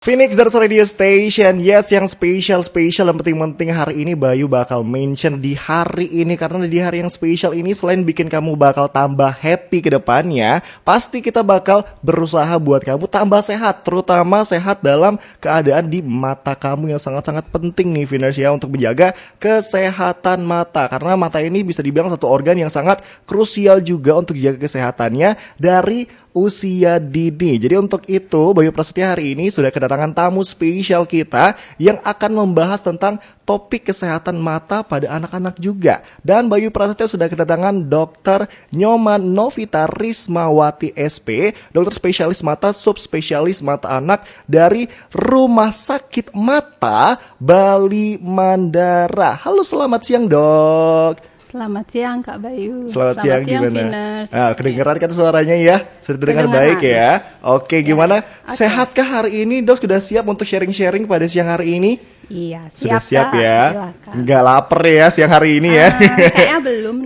Phoenix Dars Radio Station, yes yang spesial yang penting-penting hari ini Bayu bakal mention di hari ini. Karena di hari yang spesial ini selain bikin kamu bakal tambah happy ke depannya, pasti kita bakal berusaha buat kamu tambah sehat. Terutama sehat dalam keadaan di mata kamu yang sangat-sangat penting nih Phoenix ya, untuk menjaga kesehatan mata. Karena mata ini bisa dibilang satu organ yang sangat krusial juga untuk jaga kesehatannya dari usia dini. Jadi untuk itu Bayu Prasetya hari ini sudah kedatangan tamu spesial kita yang akan membahas tentang topik kesehatan mata pada anak-anak juga. Dan Bayu Prasetya sudah kedatangan Dr. Nyoman Novita Rismawati SP, dokter spesialis mata, subspesialis mata anak dari Rumah Sakit Mata Bali Mandara. Halo, selamat siang dok. Selamat siang Kak Bayu. Selamat siang gimana? Finers. Kedengeran kan suaranya ya? Sudah terdengar baik ya? Oke, gimana? Okay. Sehatkah hari ini dok? Sudah siap untuk sharing-sharing pada siang hari ini? Iya, sudah siap Kak, ya? silakan. Nggak lapar ya siang hari ini ya? Kayaknya belum.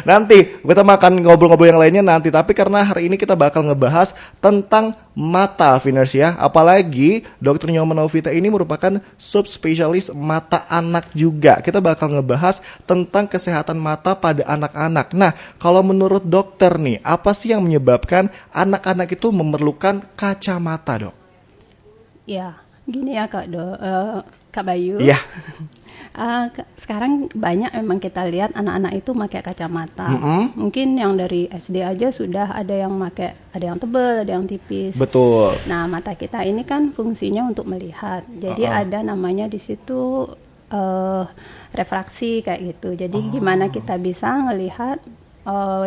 Nanti kita makan ngobrol-ngobrol yang lainnya nanti. Tapi karena hari ini kita bakal ngebahas tentang mata, Finers ya. Apalagi Dr. Nyoman Novita ini merupakan subspesialis mata anak juga. Kita bakal ngebahas tentang kesehatan mata pada anak-anak. Nah, kalau menurut dokter nih, apa sih yang menyebabkan anak-anak itu memerlukan kacamata, dok? Ya, gini ya Kak Bayu. Iya. Sekarang banyak memang kita lihat anak-anak itu pakai kacamata. Mungkin yang dari SD aja sudah ada yang pakai, ada yang tebal, ada yang tipis. Betul. Nah, mata kita ini kan fungsinya untuk melihat. Jadi ada namanya di situ refraksi kayak gitu. Jadi gimana kita bisa ngelihat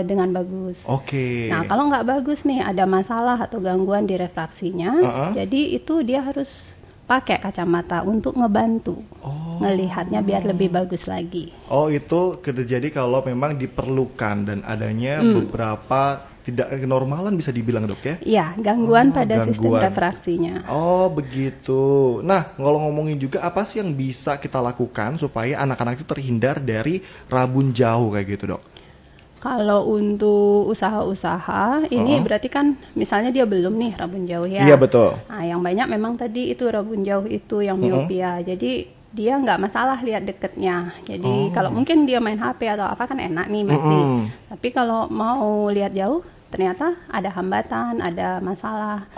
dengan bagus. Oke. Nah, kalau nggak bagus nih, ada masalah atau gangguan di refraksinya, jadi itu dia harus pakai kacamata untuk ngebantu ngelihatnya biar lebih bagus lagi. Oh, itu terjadi kalau memang diperlukan dan adanya beberapa tidak kenormalan bisa dibilang dok ya? Iya, gangguan pada sistem refraksinya. Oh begitu. Nah, kalau ngomongin juga apa sih yang bisa kita lakukan supaya anak-anak itu terhindar dari rabun jauh kayak gitu dok? Kalau untuk usaha-usaha ini berarti kan misalnya dia belum nih rabun jauh ya. Iya betul. Nah, yang banyak memang tadi itu rabun jauh itu yang miopia. Jadi dia nggak masalah lihat deketnya. Jadi kalau mungkin dia main HP atau apa kan enak nih masih. Tapi kalau mau lihat jauh ternyata ada hambatan, ada masalah,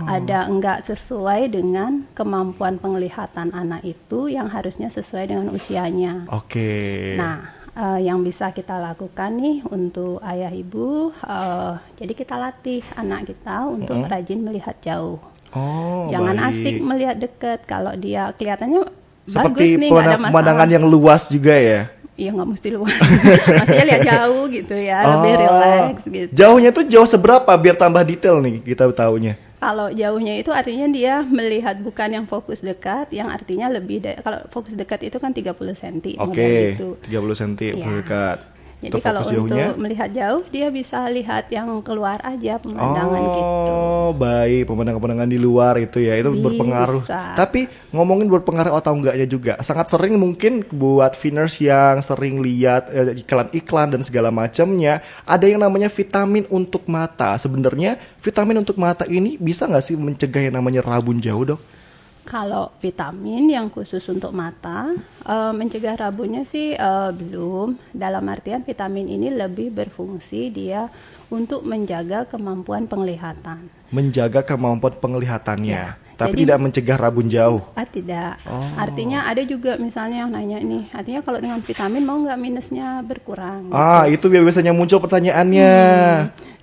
ada enggak sesuai dengan kemampuan penglihatan anak itu yang harusnya sesuai dengan usianya. Oke. Nah, yang bisa kita lakukan nih untuk ayah ibu, jadi kita latih anak kita untuk rajin melihat jauh. Jangan asik melihat dekat. Kalau dia kelihatannya seperti bagus nih, nggak ada masalah. Pemandangan yang luas juga ya? Iya, nggak mesti luas. Maksudnya lihat jauh gitu ya, lebih relax gitu. Jauhnya tuh jauh seberapa biar tambah detail nih kita taunya? Kalau jauhnya itu artinya dia melihat bukan yang fokus dekat, yang artinya lebih kalau fokus dekat itu kan 30 cm. Oke, gitu. 30 cm fokus dekat. Jadi kalau untuk melihat jauh dia bisa lihat yang keluar aja pemandangan gitu. Oh, baik, pemandangan-pemandangan di luar itu ya, itu berpengaruh. Tapi ngomongin berpengaruh atau enggaknya juga, sangat sering mungkin buat Finers yang sering lihat iklan-iklan dan segala macamnya, ada yang namanya vitamin untuk mata. Sebenarnya vitamin untuk mata ini bisa nggak sih mencegah yang namanya rabun jauh, dok? Kalau vitamin yang khusus untuk mata, mencegah rabunnya sih belum. Dalam artian vitamin ini lebih berfungsi dia untuk menjaga kemampuan penglihatan. Menjaga kemampuan penglihatannya, ya, tapi jadi, tidak mencegah rabun jauh. Tidak. Artinya ada juga misalnya yang nanya nih, artinya kalau dengan vitamin mau nggak minusnya berkurang? Itu biasanya muncul pertanyaannya.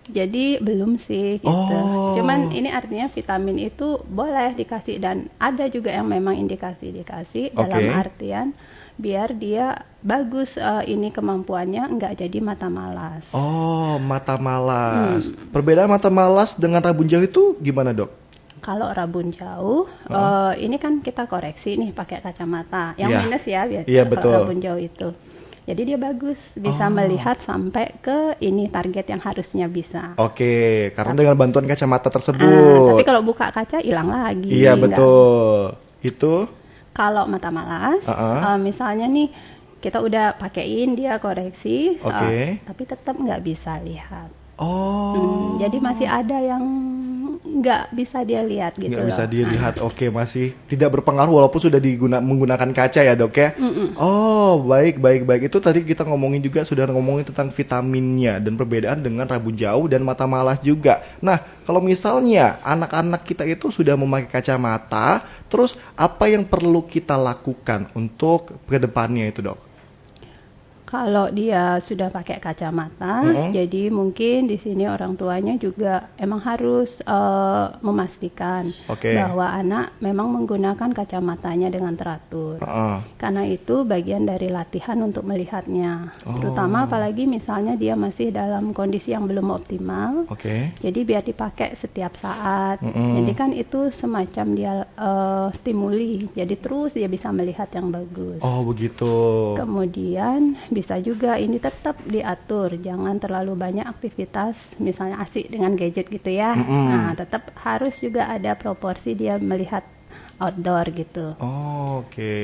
Jadi belum sih gitu. Cuman ini artinya vitamin itu boleh dikasih dan ada juga yang memang indikasi-indikasi dalam artian biar dia bagus ini kemampuannya nggak jadi mata malas. Oh, mata malas. Perbedaan mata malas dengan rabun jauh itu gimana, dok? Kalau rabun jauh, ini kan kita koreksi nih pakai kacamata. Yang minus ya biasa kalau rabun jauh itu. Jadi dia bagus, bisa melihat sampai ke ini target yang harusnya bisa. Oke, karena dengan bantuan kacamata tersebut. Tapi kalau buka kaca hilang lagi. Iya betul. Itu? Kalau mata malas, misalnya nih kita udah pakein dia koreksi, tapi tetap nggak bisa lihat. Oh. Jadi masih ada yang nggak bisa dia lihat gitu Nggak bisa loh. dilihat. Oke, masih tidak berpengaruh walaupun sudah menggunakan kaca ya dok ya. Oh, baik baik baik. Itu tadi kita ngomongin juga, sudah ngomongin tentang vitaminnya dan perbedaan dengan rabun jauh dan mata malas juga. Nah, kalau misalnya anak-anak kita itu sudah memakai kacamata, terus apa yang perlu kita lakukan untuk kedepannya itu dok? Kalau dia sudah pakai kacamata, jadi mungkin di sini orang tuanya juga emang harus memastikan Oke. bahwa anak memang menggunakan kacamatanya dengan teratur. Heeh. Karena itu bagian dari latihan untuk melihatnya. Terutama apalagi misalnya dia masih dalam kondisi yang belum optimal. Oke. Jadi biar dipakai setiap saat. Jadi kan itu semacam dia stimuli. Jadi terus dia bisa melihat yang bagus. Oh, begitu. Kemudian bisa juga ini tetap diatur, jangan terlalu banyak aktivitas, misalnya asik dengan gadget gitu ya. Nah, tetap harus juga ada proporsi dia melihat outdoor gitu. Oh, oke.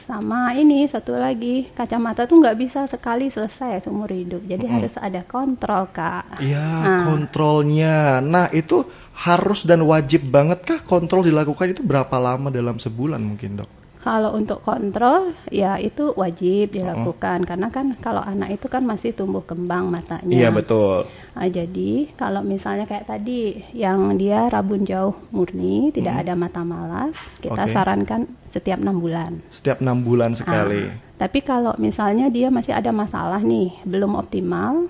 Sama ini satu lagi, kacamata tuh nggak bisa sekali selesai seumur hidup, jadi harus ada kontrol Kak. Iya, kontrolnya. Nah, itu harus dan wajib banget kah kontrol dilakukan itu berapa lama dalam sebulan mungkin, Dok? Kalau untuk kontrol, ya itu wajib dilakukan karena kan kalau anak itu kan masih tumbuh kembang matanya. Iya, betul. Nah, jadi kalau misalnya kayak tadi yang dia rabun jauh murni, tidak ada mata malas, kita Oke. sarankan setiap 6 bulan. Setiap 6 bulan sekali. Tapi kalau misalnya dia masih ada masalah nih, belum optimal,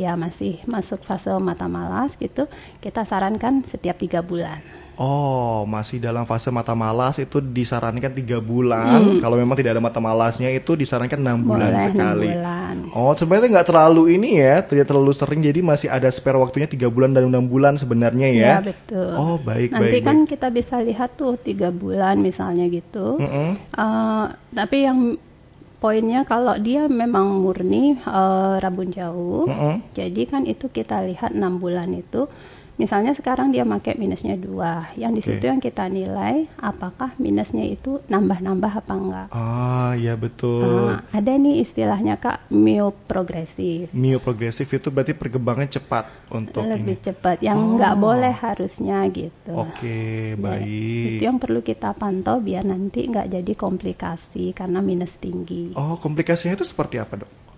ya masih masuk fase mata malas gitu, kita sarankan setiap 3 bulan. Oh, masih dalam fase mata malas itu disarankan 3 bulan. Kalau memang tidak ada mata malasnya itu disarankan 6 bulan Boleh 6 sekali. bulan. Oh, sebenarnya nggak terlalu ini ya, tidak terlalu sering, jadi masih ada spare waktunya 3 bulan dan 6 bulan sebenarnya ya. Ya betul. Oh, baik Nanti baik kan baik. kita bisa lihat tuh 3 bulan misalnya gitu. Tapi yang poinnya kalau dia memang murni rabun jauh, jadi kan itu kita lihat 6 bulan itu. Misalnya sekarang dia pakai minusnya 2, yang di situ yang kita nilai apakah minusnya itu nambah-nambah apa enggak. Ah, iya betul. Ada nih istilahnya Kak, myope progresif. Mioprogresif itu berarti perkembangan cepat untuk Lebih ini. cepat, yang nggak boleh harusnya gitu. Oke, Itu baik. yang perlu kita pantau biar nanti nggak jadi komplikasi karena minus tinggi. Oh, komplikasinya itu seperti apa, Dok?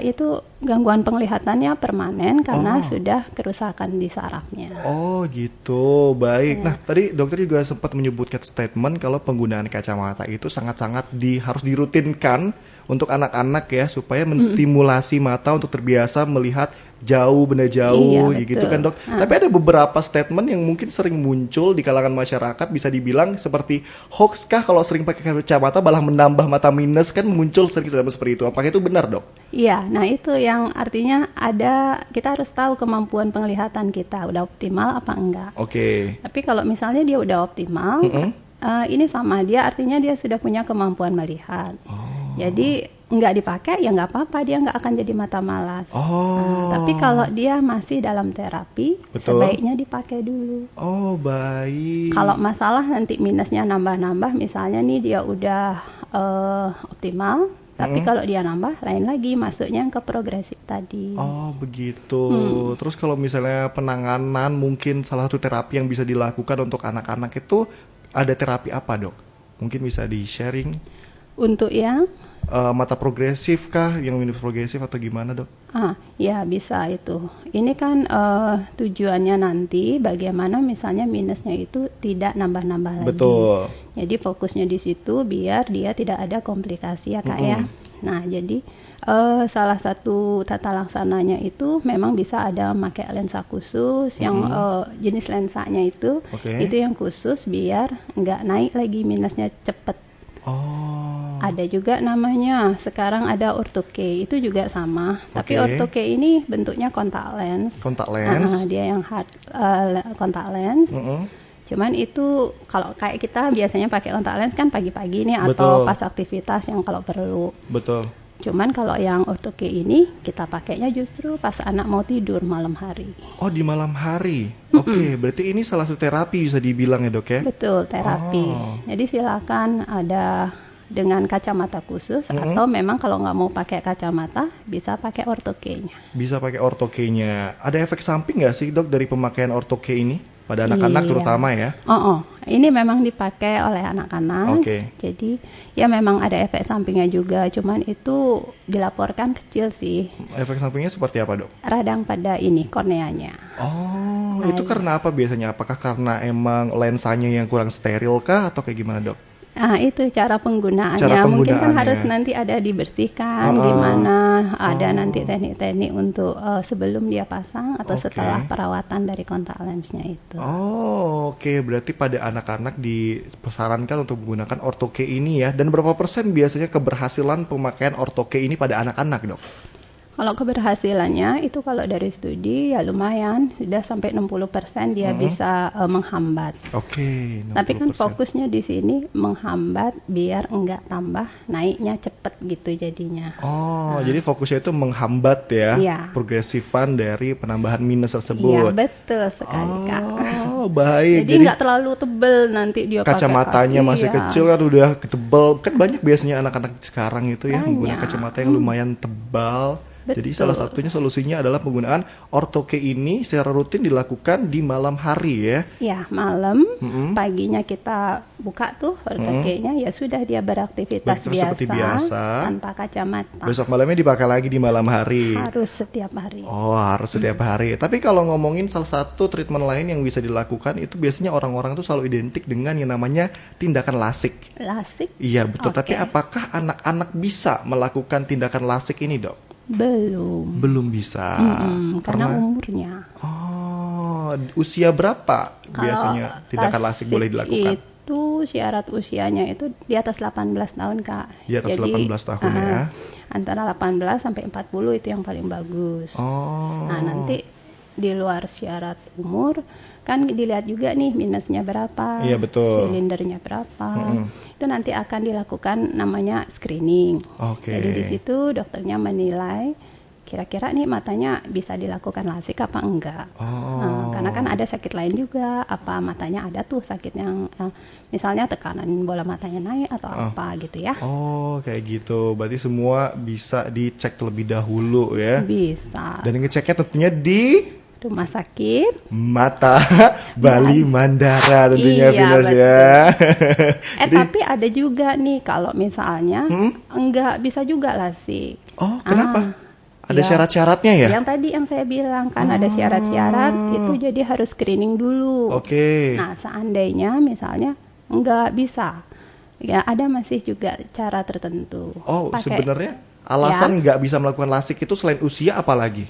Itu gangguan penglihatannya permanen karena sudah kerusakan di sarafnya. Oh, gitu. Baik. Nah, tadi dokter juga sempat menyebutkan statement kalau penggunaan kacamata itu sangat-sangat harus dirutinkan untuk anak-anak ya supaya menstimulasi mata untuk terbiasa melihat jauh, benda jauh Iya, gitu betul. kan, Dok. Tapi ada beberapa statement yang mungkin sering muncul di kalangan masyarakat, bisa dibilang seperti hoax kah kalau sering pakai kacamata malah menambah mata minus, kan muncul sering seperti itu. Apakah itu benar, Dok? Iya, nah itu yang artinya kita harus tahu kemampuan penglihatan kita udah optimal apa enggak. Oke. Tapi kalau misalnya dia udah optimal, ini sama dia artinya dia sudah punya kemampuan melihat. Jadi nggak dipakai ya nggak apa-apa, dia nggak akan jadi mata malas. Tapi kalau dia masih dalam terapi, Betul. sebaiknya dipakai dulu. Oh, baik. Kalau masalah nanti minusnya nambah-nambah, misalnya nih dia udah optimal, tapi kalau dia nambah, lain lagi masuknya ke progresif tadi. Oh, begitu. Terus kalau misalnya penanganan, mungkin salah satu terapi yang bisa dilakukan untuk anak-anak itu ada terapi apa, Dok? Mungkin bisa di-sharing. Untuk yang Mata progresif kah, yang minus progresif atau gimana, Dok? ya bisa itu. Ini kan tujuannya nanti bagaimana misalnya minusnya itu tidak nambah-nambah lagi. Betul. Jadi fokusnya di situ biar dia tidak ada komplikasi ya Kak ya. Nah jadi salah satu tata laksananya itu memang bisa ada pakai lensa khusus yang jenis lensanya itu yang khusus biar nggak naik lagi minusnya cepet. Ada juga namanya sekarang ada ortho-K, itu juga sama. Tapi ortho-K ini bentuknya kontak lens. Kontak lens. Dia yang hard kontak lens. Cuman itu kalau kayak kita biasanya pakai kontak lens kan pagi-pagi nih atau pas aktivitas yang kalau perlu. Betul. Cuman kalau yang ortho-K ini kita pakainya justru pas anak mau tidur malam hari. Oh, di malam hari. Oke, berarti ini salah satu terapi bisa dibilang ya, Dok ya? Betul, terapi. Jadi silakan ada dengan kacamata khusus atau memang kalau nggak mau pakai kacamata bisa pakai ortho-K-nya. Bisa pakai ortho-K-nya. Ada efek samping nggak sih, Dok, dari pemakaian ortho-K ini? pada anak-anak Iya. terutama ya. Ini memang dipakai oleh anak-anak. Oke. Jadi ya memang ada efek sampingnya juga, cuman itu dilaporkan kecil sih. Efek sampingnya seperti apa, Dok? Radang pada ini korneanya. Oh, itu karena apa biasanya? Apakah karena emang lensanya yang kurang steril kah atau kayak gimana, Dok? Nah, itu cara penggunaannya. Cara Mungkin kan penggunaannya. harus nanti ada dibersihkan, gimana, ada nanti teknik-teknik untuk sebelum dia pasang atau Oke. setelah perawatan dari kontak lensnya itu. Oh, oke. Berarti pada anak-anak disarankan untuk menggunakan ortho-K ini ya. Dan berapa persen biasanya keberhasilan pemakaian ortho-K ini pada anak-anak, Dok? Kalau keberhasilannya itu kalau dari studi ya lumayan, sudah sampai 60% dia bisa menghambat. Oke, 60%. Tapi kan fokusnya di sini menghambat biar enggak tambah naiknya cepet gitu jadinya. Oh, jadi fokusnya itu menghambat ya, Iya. progresifan dari penambahan minus Iya, tersebut. betul sekali, Kak. Oh, baik. Jadi nggak terlalu tebel nanti dia pakai kacamatanya kaki, masih ya. kecil kan udah ketebal. Kan banyak biasanya anak-anak sekarang itu ya Banyak. menggunakan kacamata yang lumayan tebal. Jadi Betul. salah satunya solusinya adalah penggunaan ortho-K ini secara rutin dilakukan di malam hari ya. Ya, malam, paginya kita buka tuh ortho-K-nya, ya sudah dia beraktivitas Beraktivitas biasa, seperti biasa. tanpa kacamata. Besok malamnya dipakai lagi di malam hari. Harus setiap hari. Oh, harus setiap hari. Tapi kalau ngomongin salah satu treatment lain yang bisa dilakukan itu biasanya orang-orang tuh selalu identik dengan yang namanya tindakan lasik. Lasik? Iya, betul. Oke. Tapi apakah anak-anak bisa melakukan tindakan lasik ini, Dok? Belum. Belum bisa. Karena umurnya. Oh, usia berapa biasanya tindakan lasik boleh dilakukan? Itu syarat usianya itu di atas 18 tahun, Kak. Di atas 18 tahun ya. Antara 18 sampai 40 itu yang paling bagus. Oh. Nah, nanti di luar syarat umur kan dilihat juga nih minusnya berapa, Iya, betul. silindernya berapa. Itu nanti akan dilakukan namanya screening. Oke. Jadi di situ dokternya menilai kira-kira nih matanya bisa dilakukan lasik apa enggak. Oh. Karena kan ada sakit lain juga, apa matanya ada tuh sakit yang misalnya tekanan bola matanya naik atau apa gitu ya. Oh, kayak gitu. Berarti semua bisa dicek terlebih dahulu ya. Bisa. Dan ngeceknya tentunya di Rumah sakit. Mata Bali Mandara tentunya, Iya, Viners betul. ya. Jadi- Tapi ada juga nih kalau misalnya enggak bisa juga lasik. Oh, kenapa? Ada ya. syarat-syaratnya ya? Yang tadi yang saya bilang kan ada syarat-syarat itu, jadi harus screening dulu. Oke. Nah, seandainya misalnya enggak bisa, ya ada masih juga cara tertentu. Oh, Pakai- sebenarnya alasan nggak bisa melakukan lasik itu selain usia apa lagi?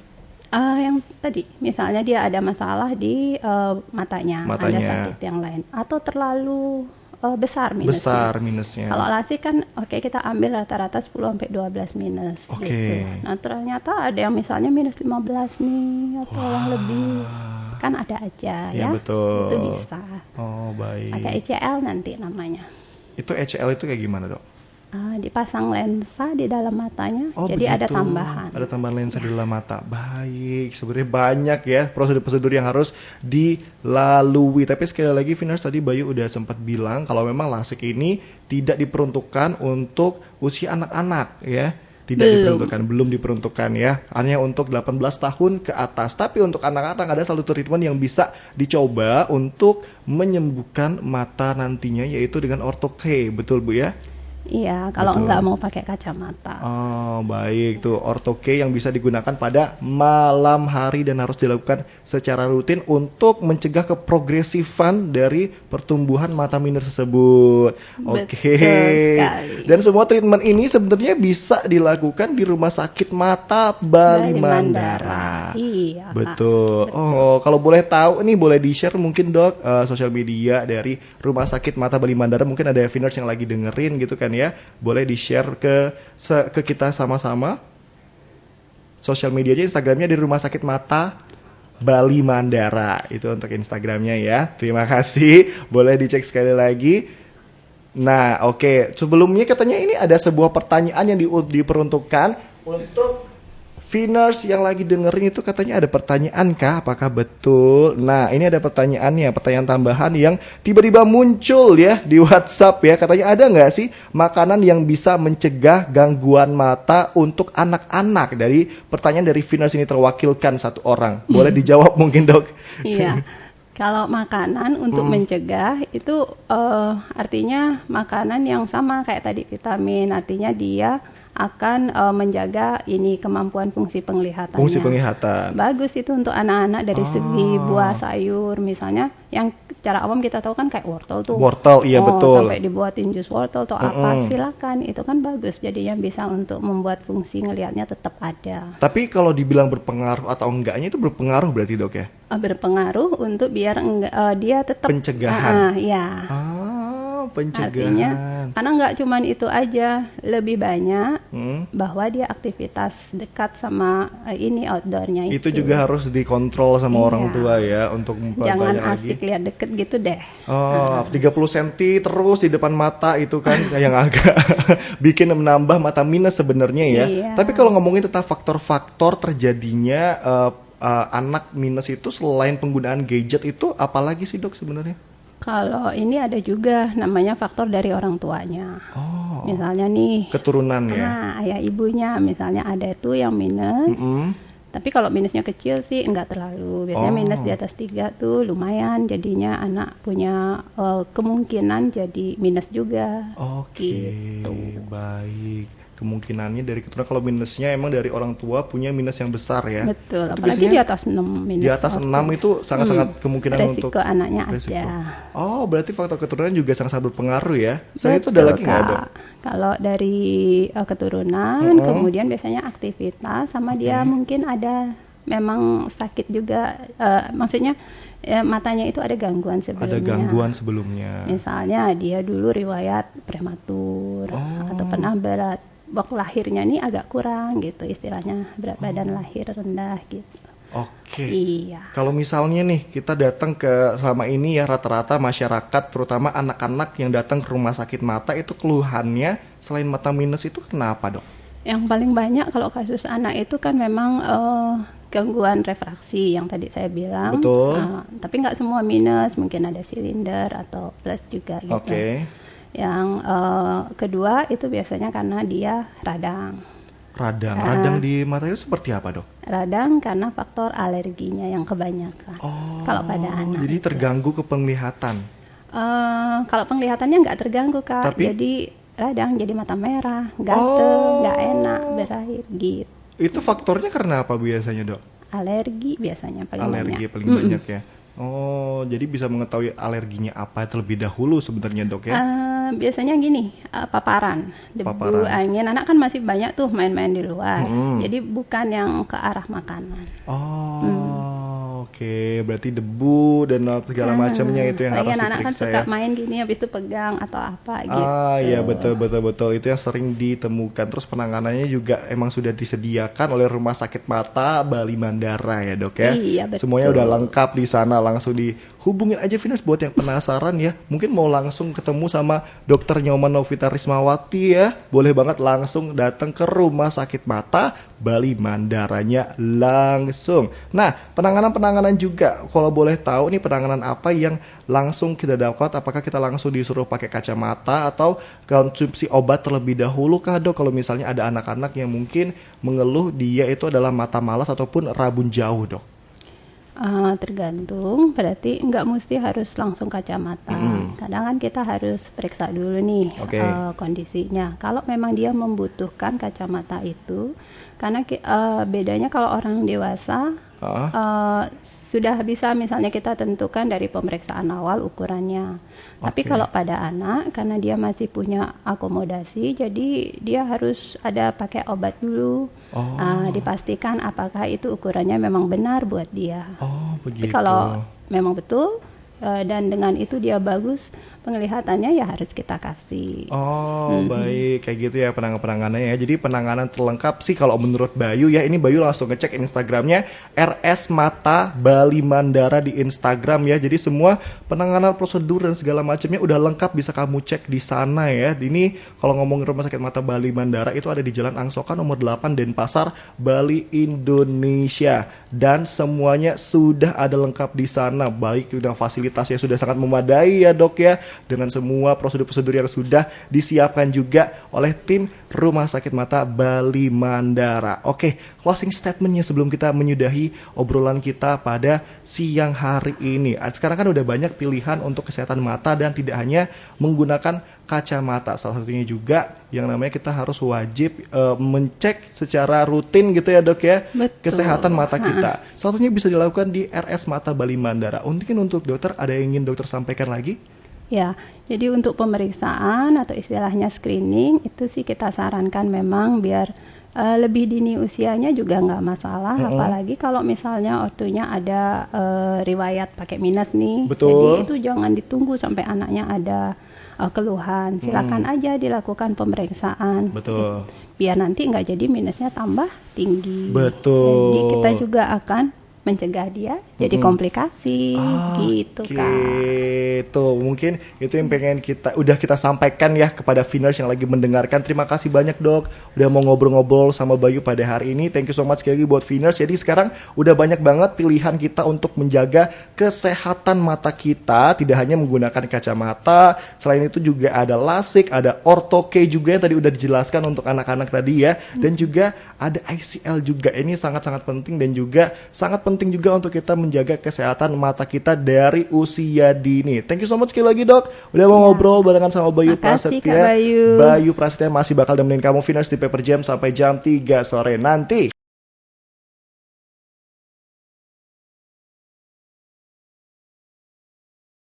Yang tadi, misalnya dia ada masalah di matanya, ada Matanya. sakit yang lain, atau terlalu besar minusnya. Besar minusnya. Kalau lasik kan, oke, kita ambil rata-rata 10-12 minus. Oke. Gitu. Nah, ternyata ada yang misalnya minus 15 nih, atau yang lebih. Kan ada aja Ya, ya. betul. Itu bisa. Oh, baik. Pakai ICL nanti namanya. Itu HL itu kayak gimana, Dok? Dipasang lensa di dalam matanya, Oh, jadi ada begitu. tambahan. Ada tambahan lensa di dalam mata. Baik, sebenarnya banyak ya prosedur-prosedur yang harus dilalui. Tapi sekali lagi, Viners, tadi Bayu udah sempat bilang kalau memang lasik ini tidak diperuntukkan untuk usia anak-anak ya. Belum diperuntukkan ya. Hanya untuk 18 tahun ke atas. Tapi untuk anak-anak ada satu treatment yang bisa dicoba untuk menyembuhkan mata nantinya, yaitu dengan ortho-K. Betul, Bu ya? Iya, kalau Betul. enggak mau pakai kacamata. Oh, baik tuh ortho-K yang bisa digunakan pada malam hari dan harus dilakukan secara rutin untuk mencegah keprogresifan dari pertumbuhan mata minus tersebut. Oke. sekali. Dan semua treatment ini sebenarnya bisa dilakukan di Rumah Sakit Mata Bali Mandara. Iya, Kak. Betul. Oh, kalau boleh tahu nih, boleh di-share mungkin, Dok, sosial media dari Rumah Sakit Mata Bali Mandara. Mungkin ada Viners yang lagi dengerin gitu kan ya. Boleh di-share ke kita sama-sama. Sosial medianya, Instagramnya di Rumah Sakit Mata Bali Mandara. Itu untuk Instagramnya ya. Terima kasih. Boleh dicek sekali lagi. Nah, oke. Sebelumnya katanya ini ada sebuah pertanyaan yang diperuntukkan untuk Viners yang lagi dengerin itu, katanya ada pertanyaan kah? Apakah betul? Nah, ini ada pertanyaannya, pertanyaan tambahan yang tiba-tiba muncul ya di WhatsApp ya. Katanya ada nggak sih makanan yang bisa mencegah gangguan mata untuk anak-anak? Dari pertanyaan dari Viners ini terwakilkan satu orang. Boleh dijawab mungkin, Dok? Iya. Kalau makanan untuk mencegah itu artinya makanan yang sama kayak tadi vitamin, artinya dia akan menjaga ini kemampuan fungsi penglihatannya. Fungsi penglihatan. Bagus itu untuk anak-anak dari segi buah sayur misalnya yang secara awam kita tahu kan kayak wortel tuh. Wortel, iya betul. Sampai dibuatin jus wortel atau apa, silakan. Itu kan bagus jadinya bisa untuk membuat fungsi ngelihatnya tetap ada. Tapi kalau dibilang berpengaruh atau enggaknya itu berpengaruh berarti dok ya? Berpengaruh untuk biar dia tetap pencegahan. Ya. Pencegahan. Artinya karena nggak cuman itu aja, lebih banyak bahwa dia aktivitas dekat sama ini outdoornya itu juga harus dikontrol sama orang tua ya untuk jangan lagi. asik lihat deket gitu deh. 30 cm terus di depan mata itu kan yang agak bikin menambah mata minus sebenarnya ya. Iya. Tapi kalau ngomongin tentang faktor-faktor terjadinya anak minus itu selain penggunaan gadget itu apalagi sih dok sebenarnya? Kalau ini ada juga namanya faktor dari orang tuanya. Misalnya nih keturunan ya. Ayah ibunya misalnya ada tuh yang minus. Tapi kalau minusnya kecil sih enggak terlalu. Biasanya minus di atas 3 tuh lumayan, jadinya anak punya kemungkinan jadi minus juga. Gitu. Baik. Kemungkinannya dari keturunan, kalau minusnya emang dari orang tua punya minus yang besar ya. Betul, itu apalagi di atas 6 minus. Di atas 6 itu sangat-sangat kemungkinan resiko untuk anaknya resiko. ada. Berarti faktor keturunan juga sangat-sangat berpengaruh ya. Selain itu ada lagi nggak dok? Kalau dari keturunan, kemudian biasanya aktivitas sama dia mungkin ada memang sakit juga, maksudnya matanya itu ada gangguan sebelumnya. Ada gangguan sebelumnya. Misalnya dia dulu riwayat prematur atau pernah berat waktu lahirnya nih agak kurang gitu istilahnya, berat badan lahir rendah gitu. Oke. Iya. Kalau misalnya nih kita datang ke selama ini ya rata-rata masyarakat terutama anak-anak yang datang ke rumah sakit mata itu keluhannya selain mata minus itu kenapa dok? Yang paling banyak kalau kasus anak itu kan memang gangguan refraksi yang tadi saya bilang. Betul. Tapi nggak semua minus, mungkin ada silinder atau plus juga gitu. Oke. Yang kedua itu biasanya karena dia radang. Radang di mata itu seperti apa dok? Radang karena faktor alerginya yang kebanyakan. Kalau pada anak. Jadi terganggu ke penglihatan. Kalau penglihatannya nggak terganggu kak. Tapi? Jadi radang, jadi mata merah, gatel, nggak enak berair gitu. Itu faktornya karena apa biasanya dok? Alergi biasanya paling banyak. Alergi paling banyak ya. Jadi bisa mengetahui alerginya apa terlebih dahulu sebenarnya dok ya? Biasanya gini, paparan, debu, angin. Anak kan masih banyak tuh main-main di luar. Jadi bukan yang ke arah makanan. Oke, berarti debu dan segala macamnya itu yang harus anak kan diperiksa suka ya. main gini habis itu pegang atau apa gitu. Iya betul itu yang sering ditemukan. Terus penanganannya juga emang sudah disediakan oleh Rumah Sakit Mata Bali Mandara ya dok ya. Iya betul. Semuanya udah lengkap di sana, langsung dihubungin aja Venus buat yang penasaran ya. Mungkin mau langsung ketemu sama Dokter Nyoman Novita Rismawati ya. Boleh banget langsung datang ke Rumah Sakit Mata Bali Mandaranya langsung. Nah penanganan juga kalau boleh tahu nih penanganan apa yang langsung kita dapat, apakah kita langsung disuruh pakai kacamata atau konsumsi obat terlebih dahulu kah dok kalau misalnya ada anak-anak yang mungkin mengeluh dia itu adalah mata malas ataupun rabun jauh dok? Tergantung, berarti nggak mesti harus langsung kacamata. Kadang kan kita harus periksa dulu nih kondisinya. Kalau memang dia membutuhkan kacamata itu, karena bedanya kalau orang dewasa sudah bisa misalnya kita tentukan dari pemeriksaan awal ukurannya. Tapi kalau pada anak, karena dia masih punya akomodasi, jadi dia harus ada pakai obat dulu. Dipastikan apakah itu ukurannya memang benar buat dia. Begitu. Tapi kalau memang betul dan dengan itu dia bagus penglihatannya, ya harus kita kasih. Baik, kayak gitu ya penanganannya ya. Jadi penanganan terlengkap sih kalau menurut Bayu ya. Ini Bayu langsung ngecek Instagramnya RS Mata Bali Mandara di Instagram ya. Jadi semua penanganan prosedur dan segala macamnya udah lengkap, bisa kamu cek di sana ya. Ini kalau ngomongin Rumah Sakit Mata Bali Mandara itu ada di Jalan Angsoka nomor 8 Denpasar, Bali, Indonesia. Dan semuanya sudah ada lengkap di sana. Baik udah fasilitasnya sudah sangat memadai ya dok ya. dengan semua prosedur-prosedur yang sudah disiapkan juga oleh tim Rumah Sakit Mata Bali Mandara. Oke, closing statementnya sebelum kita menyudahi obrolan kita pada siang hari ini. Sekarang kan udah banyak pilihan untuk kesehatan mata dan tidak hanya menggunakan kacamata. Salah satunya juga yang namanya kita harus wajib mencek secara rutin gitu ya dok ya. Betul. Kesehatan mata kita. Salah satunya bisa dilakukan di RS Mata Bali Mandara. Mungkin untuk dokter ada yang ingin dokter sampaikan lagi? Ya, jadi untuk pemeriksaan atau istilahnya screening itu sih kita sarankan memang biar lebih dini usianya juga nggak masalah. Apalagi kalau misalnya ortunya ada riwayat pakai minus nih. Betul. Jadi itu jangan ditunggu sampai anaknya ada keluhan. Silakan aja dilakukan pemeriksaan. Betul. Biar nanti nggak jadi minusnya tambah tinggi. Betul. Jadi kita juga akan mencegah dia jadi komplikasi gitu kan. Tuh mungkin itu yang pengen kita sampaikan ya kepada Viners yang lagi mendengarkan. Terima kasih banyak dok udah mau ngobrol-ngobrol sama Bayu pada hari ini. Thank you so much sekali lagi buat Viners. Jadi sekarang udah banyak banget pilihan kita untuk menjaga kesehatan mata kita, tidak hanya menggunakan kacamata. Selain itu juga ada LASIK, ada ortho-K juga yang tadi udah dijelaskan untuk anak-anak tadi ya, dan juga ada ICL juga. Ini sangat-sangat penting dan juga sangat penting juga untuk kita menjaga kesehatan mata kita dari usia dini. Thank you so much sekali lagi dok udah mau ngobrol barengan sama Bayu Makasih, Prasetya. Kak Bayu. Bayu Prasetya masih bakal nemenin kamu Viners di Paper Jam sampai jam 3 sore nanti.